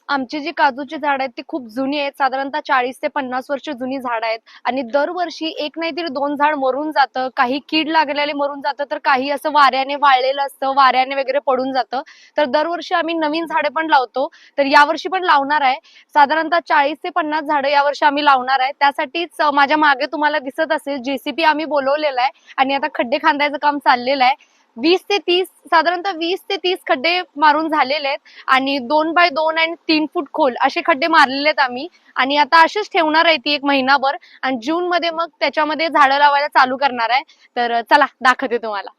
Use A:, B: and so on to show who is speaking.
A: आमची जी काजूची झाड आहेत ती खूप जुनी आहेत. साधारणतः 40 ते 50 वर्ष जुनी झाड आहेत आणि दरवर्षी एक नाही तरी 2 झाड मरून जातं. काही कीड लागलेले मरून जातं, तर काही असं वाऱ्याने वाळलेलं असतं, वाऱ्याने वगैरे पडून जातं. तर दरवर्षी आम्ही नवीन झाडे पण लावतो. तर यावर्षी पण लावणार आहे. साधारणतः 40 ते 50 झाडं यावर्षी आम्ही लावणार आहे. त्यासाठीच माझ्या मागे तुम्हाला दिसत असेल जेसीबी आम्ही बोलवलेला आहे आणि आता खड्डे खांदायचं काम चाललेलं आहे. 20 ते 30 साधारणतः 20 ते 30 खड्डे मारून झालेले आहेत आणि 2 बाय 2 आणि 3 फूट खोल असे खड्डे मारलेले आहेत आम्ही आणि आता असेच ठेवणार आहे ती एक महिनाभर आणि जून मध्ये मग त्याच्यामध्ये झाडं लावायला चालू करणार आहे. तर चला दाखवते तुम्हाला.